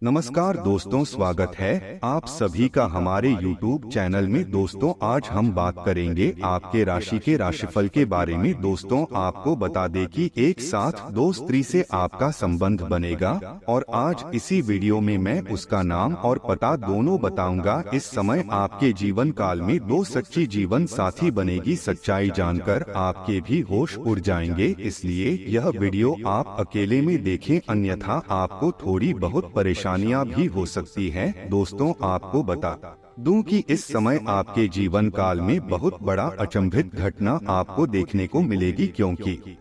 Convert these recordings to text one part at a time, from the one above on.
नमस्कार दोस्तों, स्वागत है आप सभी का हमारे YouTube चैनल में। दोस्तों, आज हम बात करेंगे आपके राशि के राशिफल के बारे में। दोस्तों, आपको बता दें कि एक साथ दो स्त्री से आपका संबंध बनेगा और आज इसी वीडियो में मैं उसका नाम और पता दोनों बताऊंगा। इस समय आपके जीवन काल में दो सच्ची जीवन साथी बनेगी। सच्चाई जानकर आपके भी होश उड़ जाएंगे, इसलिए यह वीडियो आप अकेले में देखें, अन्यथा आपको थोड़ी बहुत परेशानियां भी हो सकती है। दोस्तों, आपको बता दूं कि इस समय आपके जीवन काल में बहुत बड़ा अचंभित घटना आपको देखने को मिलेगी, क्योंकि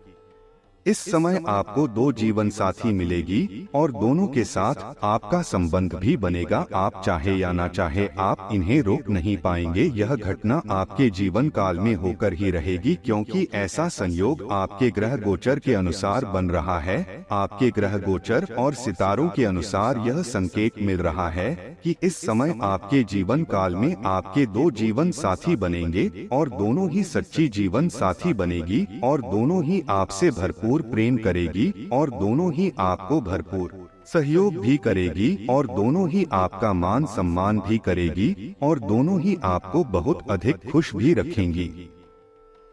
इस समय आपको दो जीवन साथी मिलेगी और दोनों के साथ आपका संबंध भी बनेगा। आप चाहे या ना चाहे, आप इन्हें रोक नहीं पाएंगे। यह घटना आपके जीवन काल में होकर ही रहेगी, क्योंकि ऐसा संयोग आपके ग्रह गोचर के अनुसार बन रहा है। आपके ग्रह गोचर और सितारों के अनुसार यह संकेत मिल रहा है कि इस समय आपके जीवन काल में आपके दो जीवन साथी बनेंगे और दोनों ही सच्ची जीवन साथी बनेगी और दोनों ही आपसे भरपूर प्रेम करेगी और दोनों ही आपको भरपूर सहयोग भी करेगी और दोनों ही आपका मान सम्मान भी करेगी और दोनों ही आपको बहुत अधिक खुश भी रखेंगी।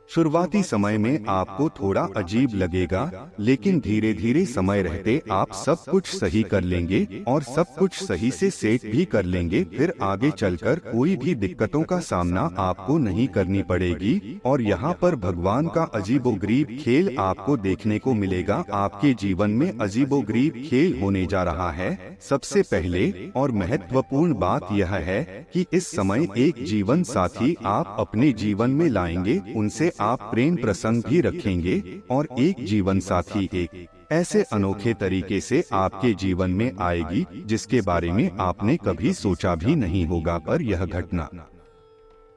शुरुआती समय में आपको थोड़ा अजीब लगेगा, लेकिन धीरे धीरे समय रहते आप सब कुछ सही कर लेंगे और सब कुछ सही से सेट भी कर लेंगे। फिर आगे चलकर कोई भी दिक्कतों का सामना आपको नहीं करनी पड़ेगी और यहाँ पर भगवान का अजीबोगरीब खेल आपको देखने को मिलेगा। आपके जीवन में अजीबोगरीब खेल होने जा रहा है। सबसे पहले और महत्वपूर्ण बात यह है कि इस समय एक जीवन साथी आप अपने जीवन में लाएंगे, उनसे आप प्रेम प्रसंग भी रखेंगे और एक जीवन साथी एक ऐसे अनोखे तरीके से आपके जीवन में आएगी जिसके बारे में आपने कभी सोचा भी नहीं होगा। पर यह घटना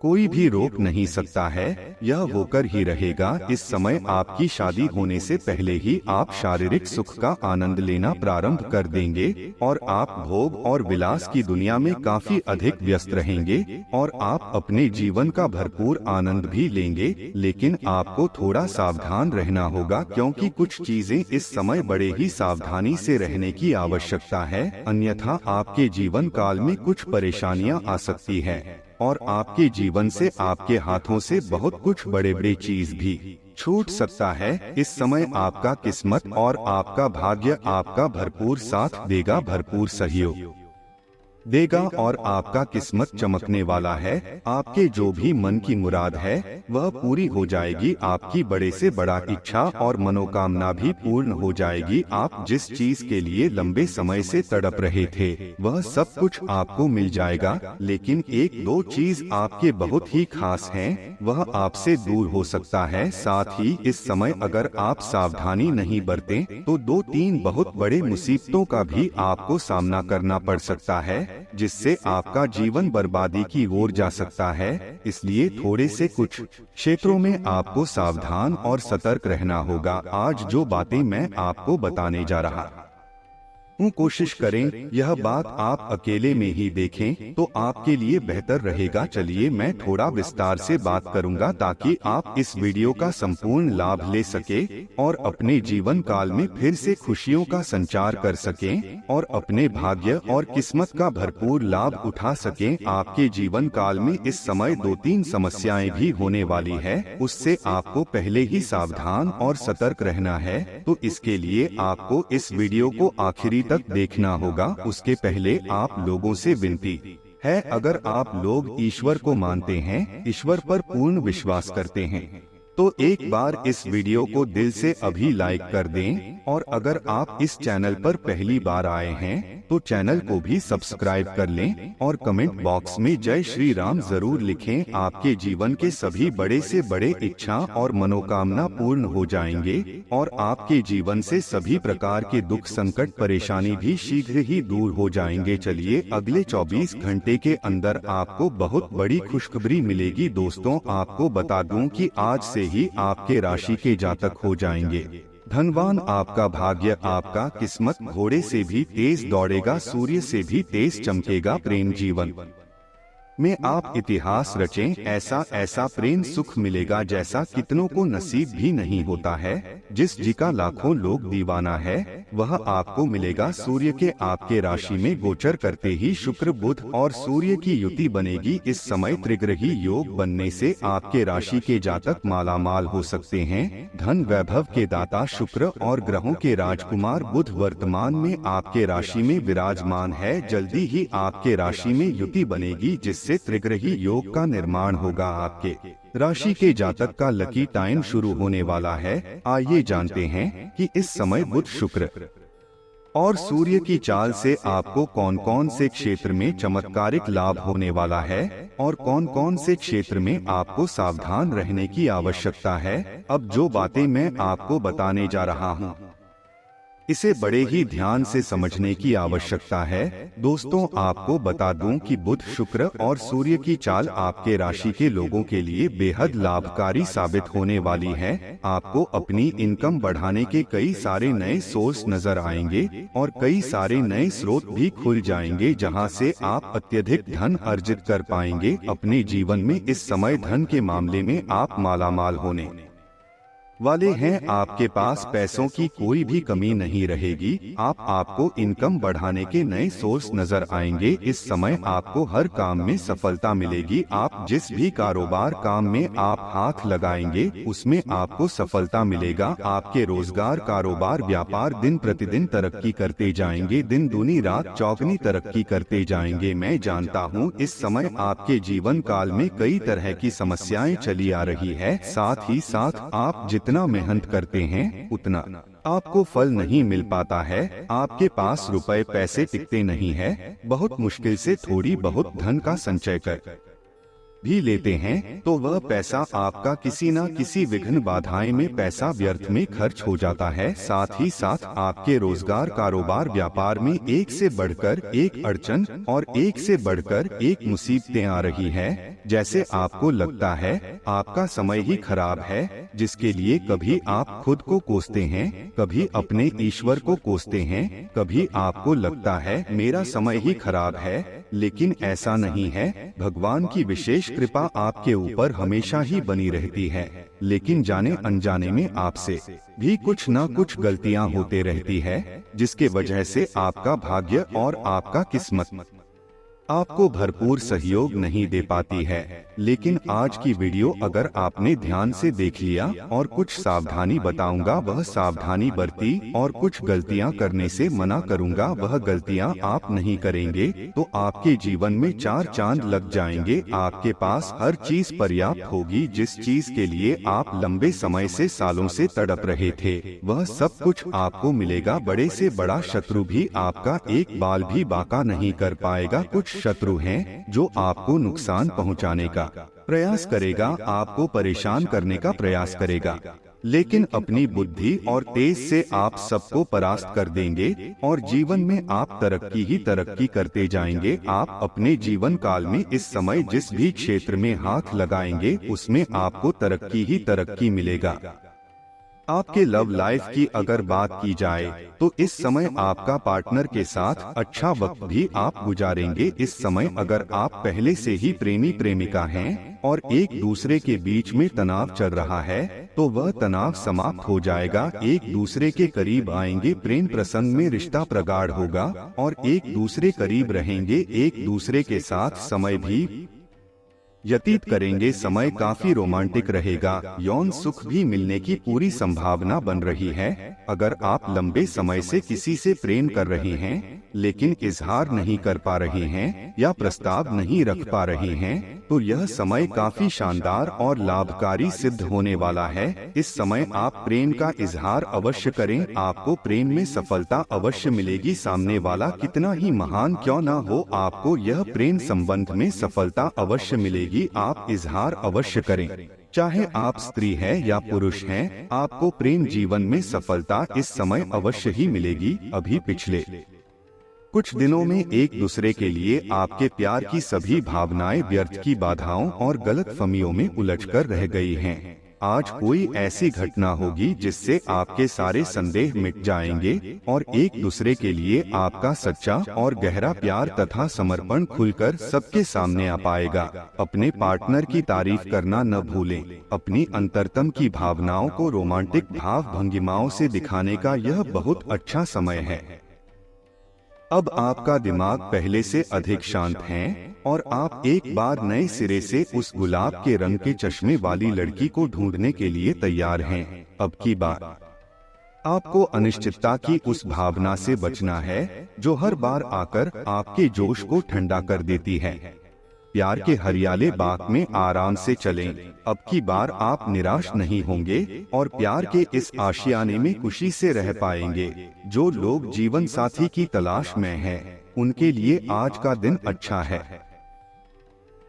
कोई भी रोक नहीं सकता है, यह होकर ही रहेगा। इस समय आपकी शादी होने से पहले ही आप शारीरिक सुख का आनंद लेना प्रारंभ कर देंगे और आप भोग और विलास की दुनिया में काफी अधिक व्यस्त रहेंगे और आप अपने जीवन का भरपूर आनंद भी लेंगे। लेकिन आपको थोड़ा सावधान रहना होगा, क्योंकि कुछ चीजें इस समय बड़े ही सावधानी से रहने की आवश्यकता है, अन्यथा आपके जीवन काल में कुछ परेशानियां आ सकती है और आपके जीवन से, आपके हाथों से बहुत कुछ बड़े बड़े चीज भी छूट सकता है। इस समय आपका किस्मत और आपका भाग्य आपका भरपूर साथ देगा, भरपूर सहयोग देगा और आपका किस्मत चमकने वाला है। आपके जो भी मन की मुराद है वह पूरी हो जाएगी। आपकी बड़े से बड़ा इच्छा और मनोकामना भी पूर्ण हो जाएगी। आप जिस चीज के लिए लंबे समय से तड़प रहे थे वह सब कुछ आपको मिल जाएगा। लेकिन एक दो चीज आपके बहुत ही खास हैं, वह आपसे दूर हो सकता है। साथ ही इस समय अगर आप सावधानी नहीं बरतें तो दो तीन बहुत बड़े मुसीबतों का भी आपको सामना करना पड़ सकता है, जिससे आपका जीवन बर्बादी की ओर जा सकता है। इसलिए थोड़े से कुछ क्षेत्रों में आपको सावधान और सतर्क रहना होगा। आज जो बातें मैं आपको बताने जा रहा हूँ, कोशिश करें यह बात आप अकेले में ही देखें तो आपके लिए बेहतर रहेगा। चलिए मैं थोड़ा विस्तार से बात करूंगा ताकि आप इस वीडियो का संपूर्ण लाभ ले सके और अपने जीवन काल में फिर से खुशियों का संचार कर सकें और अपने भाग्य और किस्मत का भरपूर लाभ उठा सकें। आपके जीवन काल में इस समय दो तीन समस्याएं भी होने वाली है, उससे आपको पहले ही सावधान और सतर्क रहना है। तो इसके लिए आपको इस वीडियो को आखिरी तक देखना होगा। उसके पहले आप लोगों से विनती है, अगर आप लोग ईश्वर को मानते हैं, ईश्वर पर पूर्ण विश्वास करते हैं, तो एक बार इस वीडियो को दिल से अभी लाइक कर दें और अगर आप इस चैनल पर पहली बार आए हैं तो चैनल को भी सब्सक्राइब कर लें और कमेंट बॉक्स में जय श्री राम जरूर लिखें। आपके जीवन के सभी बड़े से बड़े इच्छा और मनोकामना पूर्ण हो जाएंगे और आपके जीवन से सभी प्रकार के दुख, संकट, परेशानी भी शीघ्र ही दूर हो जाएंगे। चलिए अगले 24 घंटे के अंदर आपको बहुत बड़ी खुशखबरी मिलेगी। दोस्तों, आपको बता दूं कि आज से ही आपके राशि के जातक हो जाएंगे धनवान। आपका भाग्य, आपका किस्मत घोड़े से भी तेज दौड़ेगा, सूर्य से भी तेज चमकेगा। प्रेम जीवन में आप इतिहास रचें। ऐसा ऐसा प्रेम सुख मिलेगा जैसा कितनों को नसीब भी नहीं होता है। जिस जी का लाखों लोग दीवाना है वह आपको मिलेगा। सूर्य के आपके राशि में गोचर करते ही शुक्र बुध और सूर्य की युति बनेगी। इस समय त्रिग्रही योग बनने से आपके राशि के जातक मालामाल हो सकते हैं। धन वैभव के दाता शुक्र और ग्रहों के राजकुमार बुध वर्तमान में आपके राशि में विराजमान है। जल्दी ही आपके राशि में युति बनेगी जिससे त्रिग्रही योग का निर्माण होगा। आपके राशि के जातक का लकी टाइम शुरू होने वाला है। आइए जानते हैं कि इस समय बुध शुक्र और सूर्य की चाल से आपको कौन कौन से क्षेत्र में चमत्कारिक लाभ होने वाला है और कौन कौन से क्षेत्र में आपको सावधान रहने की आवश्यकता है। अब जो बातें मैं आपको बताने जा रहा हूँ इसे बड़े ही ध्यान से समझने की आवश्यकता है। दोस्तों, आपको बता दूं कि बुध शुक्र और सूर्य की चाल आपके राशि के लोगों के लिए बेहद लाभकारी साबित होने वाली है। आपको अपनी इनकम बढ़ाने के कई सारे नए सोर्स नजर आएंगे और कई सारे नए स्रोत भी खुल जाएंगे जहां से आप अत्यधिक धन अर्जित कर पाएंगे। अपने जीवन में इस समय धन के मामले में आप मालामाल होने वाले हैं। आपके पास पैसों की कोई भी कमी नहीं रहेगी। आपको इनकम बढ़ाने के नए सोर्स नजर आएंगे। इस समय आपको हर काम में सफलता मिलेगी। आप जिस भी कारोबार काम में आप हाथ लगाएंगे उसमें आपको सफलता मिलेगा। आपके रोजगार कारोबार व्यापार दिन प्रतिदिन तरक्की करते जाएंगे। दिन दूनी रात चौगनी तरक्की करते जाएंगे। मैं जानता हूँ इस समय आपके जीवन काल में कई तरह की समस्याएं चली आ रही है। साथ ही साथ आप जितना मेहनत करते हैं उतना आपको फल नहीं मिल पाता है। आपके पास रुपए पैसे टिकते नहीं है। बहुत मुश्किल से थोड़ी बहुत धन का संचय कर भी लेते हैं तो वह पैसा आपका किसी न किसी विघ्न बाधाएं में पैसा व्यर्थ में खर्च हो जाता है। साथ ही साथ आपके रोजगार कारोबार व्यापार में एक से बढ़कर एक अड़चन और एक से बढ़कर एक मुसीबतें आ रही है। जैसे आपको लगता है आपका समय ही खराब है, जिसके लिए कभी आप खुद को कोसते हैं, कभी अपने ईश्वर को कोसते हैं। कभी आपको लगता है मेरा समय ही खराब है, लेकिन ऐसा नहीं है। भगवान की विशेष कृपा आपके ऊपर हमेशा ही बनी रहती है, लेकिन जाने अनजाने में आपसे भी कुछ न कुछ गलतियां होते रहती है, जिसके वजह से आपका भाग्य और आपका किस्मत आपको भरपूर सहयोग नहीं दे पाती है। लेकिन आज की वीडियो अगर आपने ध्यान से देख लिया और कुछ सावधानी बताऊंगा वह सावधानी बरती और कुछ गलतियां करने से मना करूंगा वह गलतियां आप नहीं करेंगे तो आपके जीवन में 4 चांद लग जाएंगे। आपके पास हर चीज पर्याप्त होगी। जिस चीज के लिए आप लंबे समय से सालों से तड़प रहे थे वह सब कुछ आपको मिलेगा। बड़े से बड़ा शत्रु भी आपका एक बाल भी बाका नहीं कर पाएगा। कुछ शत्रु हैं जो आपको नुकसान पहुंचाने का प्रयास करेगा, आपको परेशान करने का प्रयास करेगा, लेकिन अपनी बुद्धि और तेज से आप सबको परास्त कर देंगे और जीवन में आप तरक्की ही तरक्की करते जाएंगे। आप अपने जीवन काल में इस समय जिस भी क्षेत्र में हाथ लगाएंगे उसमें आपको तरक्की ही तरक्की मिलेगा। आपके लव लाइफ की अगर बात की जाए तो इस समय आपका पार्टनर के साथ अच्छा वक्त भी आप गुजारेंगे। इस समय अगर आप पहले से ही प्रेमी प्रेमिका हैं और एक दूसरे के बीच में तनाव चल रहा है तो वह तनाव समाप्त हो जाएगा। एक दूसरे के करीब आएंगे, प्रेम प्रसंग में रिश्ता प्रगाढ़ होगा और एक दूसरे करीब रहेंगे, एक दूसरे के साथ समय भी व्यतीत करेंगे। समय काफी रोमांटिक रहेगा। यौन सुख भी मिलने की पूरी संभावना बन रही है। अगर आप लंबे समय से किसी से प्रेम कर रहे हैं लेकिन इजहार नहीं कर पा रहे हैं या प्रस्ताव नहीं रख पा रहे हैं तो यह समय काफी शानदार और लाभकारी सिद्ध होने वाला है। इस समय आप प्रेम का इजहार अवश्य करें, आपको प्रेम में सफलता अवश्य मिलेगी। सामने वाला कितना ही महान क्यों न हो, आपको यह प्रेम संबंध में सफलता अवश्य मिलेगी। आप इजहार अवश्य करें, चाहे आप स्त्री हैं या पुरुष हैं, आपको प्रेम जीवन में सफलता इस समय अवश्य ही मिलेगी। अभी पिछले कुछ दिनों में एक दूसरे के लिए आपके प्यार की सभी भावनाएं व्यर्थ की बाधाओं और गलतफहमियों में उलझकर रह गई हैं। आज कोई ऐसी घटना होगी जिससे आपके सारे संदेह मिट जाएंगे और एक दूसरे के लिए आपका सच्चा और गहरा प्यार तथा समर्पण खुलकर सबके सामने आ पाएगा। अपने पार्टनर की तारीफ करना न भूलें। अपनी अंतरतम की भावनाओं को रोमांटिक भाव भंगिमाओं से दिखाने का यह बहुत अच्छा समय है। अब आपका दिमाग पहले से अधिक शांत है और आप एक बार नए सिरे से उस गुलाब के रंग के चश्मे वाली लड़की को ढूंढने के लिए तैयार हैं। अब की बार आपको अनिश्चितता की उस भावना से बचना है जो हर बार आकर आपके जोश को ठंडा कर देती है। प्यार के हरियाले बाग में आराम से चलें। अब की बार आप निराश नहीं होंगे और प्यार के इस आशियाने में खुशी से रह पाएंगे। जो लोग जीवन साथी की तलाश में हैं, उनके लिए आज का दिन अच्छा है।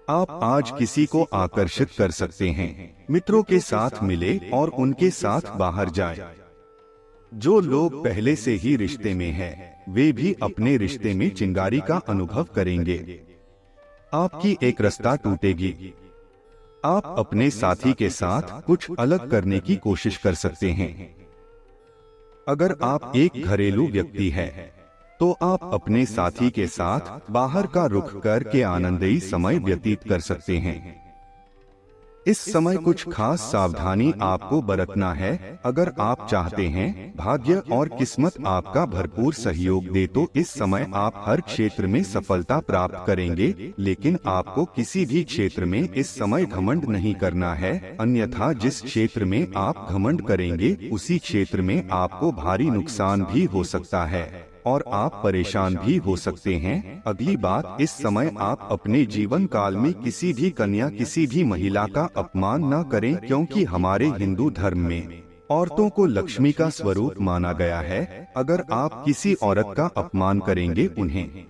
आप आज किसी को आकर्षित कर सकते हैं। मित्रों के साथ मिले और उनके साथ बाहर जाएं। जो लोग पहले से ही रिश्ते में हैं, वे भी अपने रिश्ते में चिंगारी का अनुभव करेंगे। आपकी एक रास्ता टूटेगी। आप अपने साथी के साथ कुछ अलग करने की कोशिश कर सकते हैं। अगर आप एक घरेलू व्यक्ति हैं, तो आप अपने साथी के साथ बाहर का रुख करके आनंददायी समय व्यतीत कर सकते हैं। इस समय कुछ खास सावधानी आपको बरतना है। अगर आप चाहते हैं भाग्य और किस्मत आपका भरपूर सहयोग दे तो इस समय आप हर क्षेत्र में सफलता प्राप्त करेंगे, लेकिन आपको किसी भी क्षेत्र में इस समय घमंड नहीं करना है, अन्यथा जिस क्षेत्र में आप घमंड करेंगे उसी क्षेत्र में आपको भारी नुकसान भी हो सकता है और आप परेशान भी हो सकते हैं। अगली बात, इस समय आप अपने जीवन काल में किसी भी कन्या, किसी भी महिला का अपमान न करें, क्योंकि हमारे हिंदू धर्म में औरतों को लक्ष्मी का स्वरूप माना गया है। अगर आप किसी औरत का अपमान करेंगे, उन्हें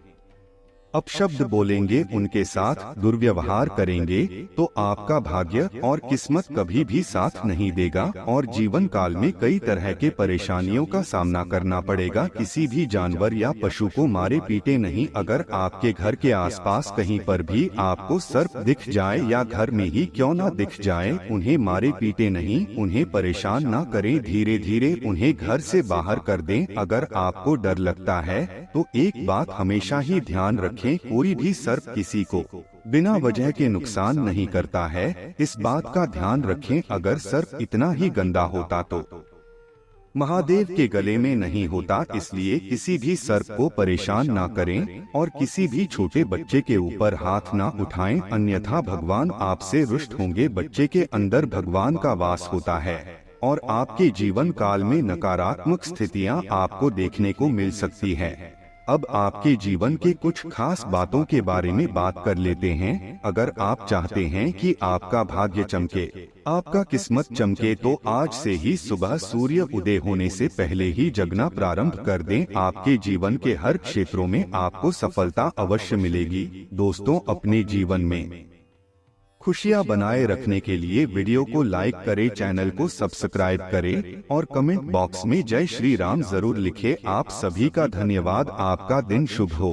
अपशब्द बोलेंगे, उनके साथ दुर्व्यवहार करेंगे, तो आपका भाग्य और किस्मत कभी भी साथ नहीं देगा और जीवन काल में कई तरह के परेशानियों का सामना करना पड़ेगा। किसी भी जानवर या पशु को मारे पीटे नहीं। अगर आपके घर के आसपास कहीं पर भी आपको सर्प दिख जाए या घर में ही क्यों न दिख जाए, उन्हें मारे पीटे नहीं, उन्हें परेशान न करें, धीरे धीरे उन्हें घर से बाहर कर दें। अगर आपको डर लगता है तो एक बात हमेशा ही ध्यान रखें, कोई भी सर्प किसी को बिना वजह के नुकसान नहीं करता है। इस बात का ध्यान रखें। अगर सर्प इतना ही गंदा होता तो महादेव के गले में नहीं होता। इसलिए किसी भी सर्प को परेशान ना करें और किसी भी छोटे बच्चे के ऊपर हाथ ना उठाएं, अन्यथा भगवान आपसे रुष्ट होंगे। बच्चे के अंदर भगवान का वास होता है और आपके जीवन काल में नकारात्मक स्थितियां आपको देखने को मिल सकती है। अब आपके जीवन के कुछ खास बातों के बारे में बात कर लेते हैं। अगर आप चाहते हैं कि आपका भाग्य चमके, आपका किस्मत चमके, तो आज से ही सुबह सूर्य उदय होने से पहले ही जगना प्रारंभ कर दें। आपके जीवन के हर क्षेत्रों में आपको सफलता अवश्य मिलेगी। दोस्तों, अपने जीवन में खुशियां बनाए रखने के लिए वीडियो को लाइक करें, चैनल को सब्सक्राइब करें और कमेंट बॉक्स में जय श्री राम जरूर लिखें। आप सभी का धन्यवाद। आपका दिन शुभ हो।